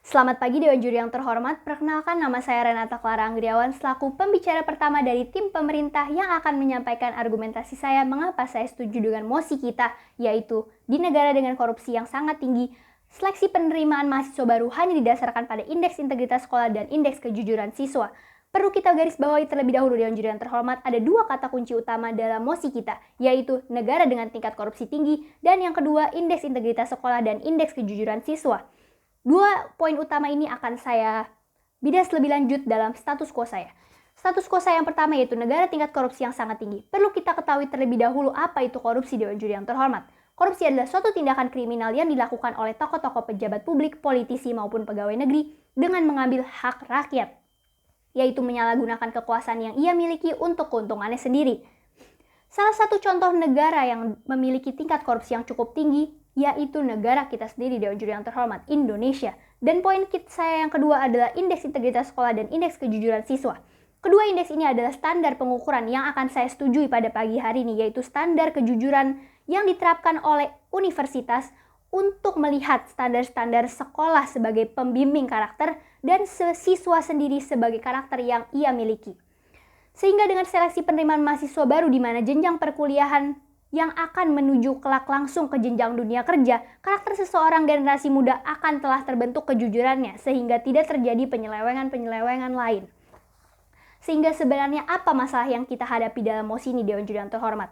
Selamat pagi Dewan Juri yang terhormat, perkenalkan nama saya Renata Clara Anggriawan selaku pembicara pertama dari tim pemerintah yang akan menyampaikan argumentasi saya mengapa saya setuju dengan mosi kita, yaitu di negara dengan korupsi yang sangat tinggi, seleksi penerimaan mahasiswa baru hanya didasarkan pada indeks integritas sekolah dan indeks kejujuran siswa. Perlu kita garis bawahi terlebih dahulu Dewan Juri yang terhormat, ada dua kata kunci utama dalam mosi kita, yaitu negara dengan tingkat korupsi tinggi, dan yang kedua indeks integritas sekolah dan indeks kejujuran siswa. Dua poin utama ini akan saya bidas lebih lanjut dalam status quo saya. Status quo saya yang pertama yaitu negara tingkat korupsi yang sangat tinggi. Perlu kita ketahui terlebih dahulu apa itu korupsi Dewan Juri yang terhormat. Korupsi adalah suatu tindakan kriminal yang dilakukan oleh tokoh-tokoh pejabat publik, politisi maupun pegawai negeri dengan mengambil hak rakyat, yaitu menyalahgunakan kekuasaan yang ia miliki untuk keuntungannya sendiri. Salah satu contoh negara yang memiliki tingkat korupsi yang cukup tinggi yaitu negara kita sendiri Dewan Juri yang terhormat, Indonesia. Dan poin saya yang kedua adalah indeks integritas sekolah dan indeks kejujuran siswa. Kedua indeks ini adalah standar pengukuran yang akan saya setujui pada pagi hari ini, yaitu standar kejujuran yang diterapkan oleh universitas untuk melihat standar-standar sekolah sebagai pembimbing karakter dan siswa sendiri sebagai karakter yang ia miliki. Sehingga dengan seleksi penerimaan mahasiswa baru di mana jenjang perkuliahan yang akan menuju kelak langsung ke jenjang dunia kerja, karakter seseorang generasi muda akan telah terbentuk kejujurannya sehingga tidak terjadi penyelewengan-penyelewengan lain. Sehingga sebenarnya apa masalah yang kita hadapi dalam mosi ini Dewan Juri yang terhormat?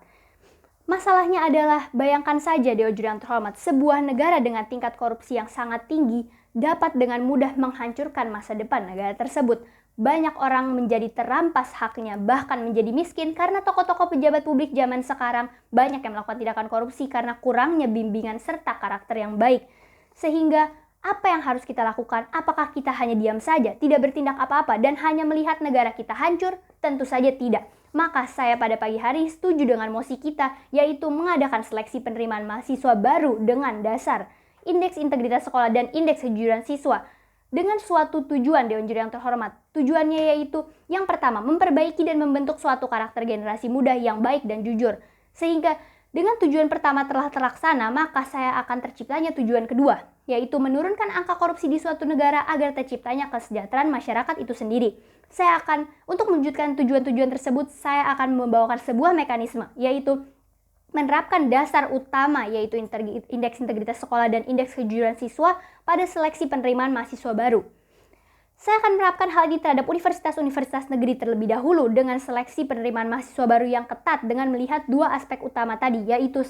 Masalahnya adalah bayangkan saja Dewan Juri yang terhormat, sebuah negara dengan tingkat korupsi yang sangat tinggi dapat dengan mudah menghancurkan masa depan negara tersebut. Banyak orang menjadi terampas haknya, bahkan menjadi miskin karena tokoh-tokoh pejabat publik zaman sekarang banyak yang melakukan tindakan korupsi karena kurangnya bimbingan serta karakter yang baik. Sehingga apa yang harus kita lakukan? Apakah kita hanya diam saja, tidak bertindak apa-apa dan hanya melihat negara kita hancur? Tentu saja tidak. Maka saya pada pagi hari setuju dengan mosi kita, yaitu mengadakan seleksi penerimaan mahasiswa baru dengan dasar indeks integritas sekolah dan indeks kejujuran siswa. Dengan suatu tujuan Dewan Juri yang terhormat. Tujuannya yaitu yang pertama, memperbaiki dan membentuk suatu karakter generasi muda yang baik dan jujur. Sehingga dengan tujuan pertama telah terlaksana, maka saya akan terciptanya tujuan kedua, yaitu menurunkan angka korupsi di suatu negara agar terciptanya kesejahteraan masyarakat itu sendiri. Untuk mewujudkan tujuan-tujuan tersebut, saya akan membawakan sebuah mekanisme, yaitu menerapkan dasar utama yaitu indeks integritas sekolah dan indeks kejujuran siswa pada seleksi penerimaan mahasiswa baru. Saya akan menerapkan hal ini terhadap universitas-universitas negeri terlebih dahulu dengan seleksi penerimaan mahasiswa baru yang ketat dengan melihat dua aspek utama tadi, yaitu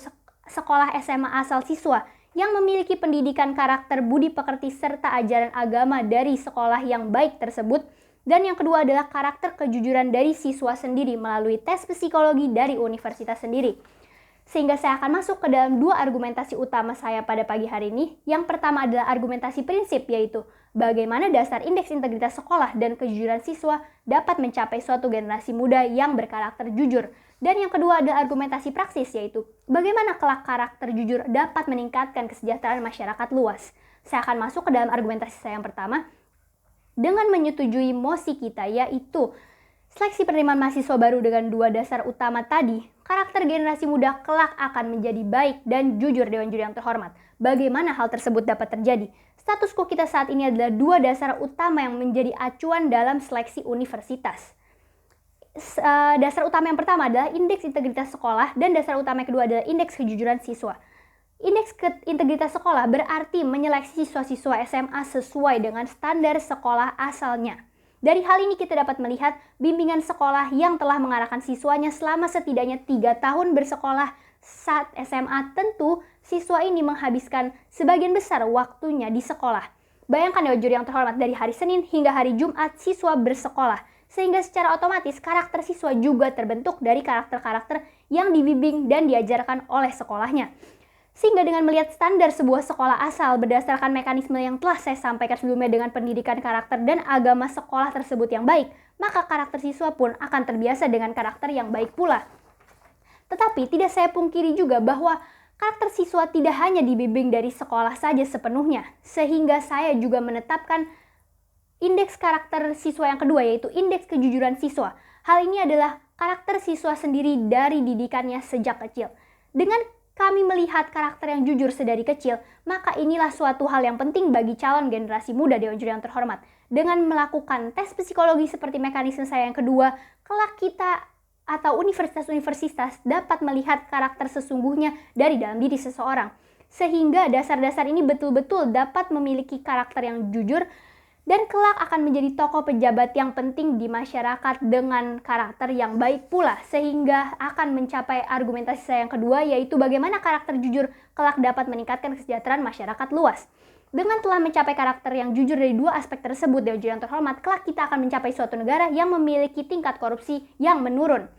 sekolah SMA asal siswa yang memiliki pendidikan karakter budi pekerti serta ajaran agama dari sekolah yang baik tersebut, dan yang kedua adalah karakter kejujuran dari siswa sendiri melalui tes psikologi dari universitas sendiri. Sehingga saya akan masuk ke dalam dua argumentasi utama saya pada pagi hari ini. Yang pertama adalah argumentasi prinsip, yaitu bagaimana dasar indeks integritas sekolah dan kejujuran siswa dapat mencapai suatu generasi muda yang berkarakter jujur. Dan yang kedua adalah argumentasi praksis, yaitu bagaimana kelak karakter jujur dapat meningkatkan kesejahteraan masyarakat luas. Saya akan masuk ke dalam argumentasi saya yang pertama dengan menyetujui mosi kita, yaitu seleksi penerimaan mahasiswa baru dengan dua dasar utama tadi. Karakter generasi muda kelak akan menjadi baik dan jujur Dewan Juri yang terhormat. Bagaimana hal tersebut dapat terjadi? Status quo kita saat ini adalah dua dasar utama yang menjadi acuan dalam seleksi universitas. Dasar utama yang pertama adalah indeks integritas sekolah dan dasar utama yang kedua adalah indeks kejujuran siswa. Indeks integritas sekolah berarti menyeleksi siswa-siswa SMA sesuai dengan standar sekolah asalnya. Dari hal ini kita dapat melihat bimbingan sekolah yang telah mengarahkan siswanya selama setidaknya 3 tahun bersekolah saat SMA. Tentu siswa ini menghabiskan sebagian besar waktunya di sekolah. Bayangkan Dewan Juri yang terhormat, dari hari Senin hingga hari Jumat siswa bersekolah. Sehingga secara otomatis karakter siswa juga terbentuk dari karakter-karakter yang dibimbing dan diajarkan oleh sekolahnya. Sehingga dengan melihat standar sebuah sekolah asal berdasarkan mekanisme yang telah saya sampaikan sebelumnya dengan pendidikan karakter dan agama sekolah tersebut yang baik, maka karakter siswa pun akan terbiasa dengan karakter yang baik pula. Tetapi tidak saya pungkiri juga bahwa karakter siswa tidak hanya dibimbing dari sekolah saja sepenuhnya, sehingga saya juga menetapkan indeks karakter siswa yang kedua, yaitu indeks kejujuran siswa. Hal ini adalah karakter siswa sendiri dari didikannya sejak kecil. Dengan kami melihat karakter yang jujur sedari kecil, maka inilah suatu hal yang penting bagi calon generasi muda Dewan Juri yang terhormat. Dengan melakukan tes psikologi seperti mekanisme saya yang kedua, kelak kita atau universitas-universitas dapat melihat karakter sesungguhnya dari dalam diri seseorang. Sehingga dasar-dasar ini betul-betul dapat memiliki karakter yang jujur dan kelak akan menjadi tokoh pejabat yang penting di masyarakat dengan karakter yang baik pula, sehingga akan mencapai argumentasi saya yang kedua, yaitu bagaimana karakter jujur kelak dapat meningkatkan kesejahteraan masyarakat luas. Dengan telah mencapai karakter yang jujur dari dua aspek tersebut, Dewan Juri yang terhormat, kelak kita akan mencapai suatu negara yang memiliki tingkat korupsi yang menurun.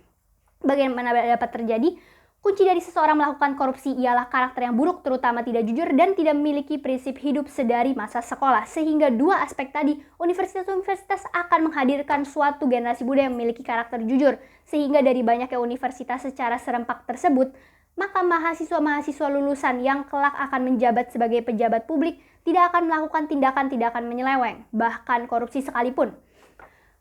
Bagaimana dapat terjadi? Kunci dari seseorang melakukan korupsi ialah karakter yang buruk, terutama tidak jujur dan tidak memiliki prinsip hidup sedari masa sekolah. Sehingga dua aspek tadi, universitas-universitas akan menghadirkan suatu generasi muda yang memiliki karakter jujur. Sehingga dari banyaknya universitas secara serempak tersebut, maka mahasiswa-mahasiswa lulusan yang kelak akan menjabat sebagai pejabat publik tidak akan melakukan tindakan-tindakan menyeleweng, bahkan korupsi sekalipun.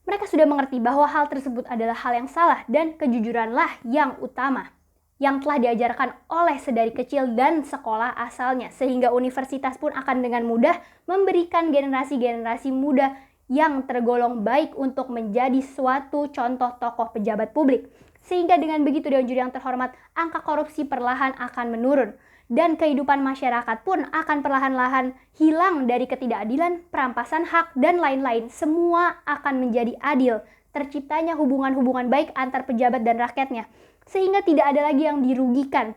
Mereka sudah mengerti bahwa hal tersebut adalah hal yang salah dan kejujuranlah yang utama, yang telah diajarkan oleh sedari kecil dan sekolah asalnya, sehingga universitas pun akan dengan mudah memberikan generasi-generasi muda yang tergolong baik untuk menjadi suatu contoh tokoh pejabat publik. Sehingga dengan begitu Dewan Juri yang terhormat, angka korupsi perlahan akan menurun dan kehidupan masyarakat pun akan perlahan-lahan hilang dari ketidakadilan, perampasan hak, dan lain-lain. Semua akan menjadi adil, terciptanya hubungan-hubungan baik antar pejabat dan rakyatnya. Sehingga tidak ada lagi yang dirugikan,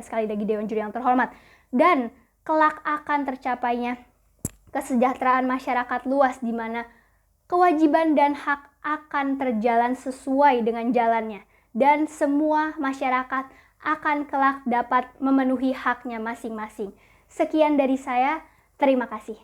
sekali lagi Dewan Juri yang terhormat. Dan kelak akan tercapainya kesejahteraan masyarakat luas di mana kewajiban dan hak akan terjalan sesuai dengan jalannya. Dan semua masyarakat akan kelak dapat memenuhi haknya masing-masing. Sekian dari saya, terima kasih.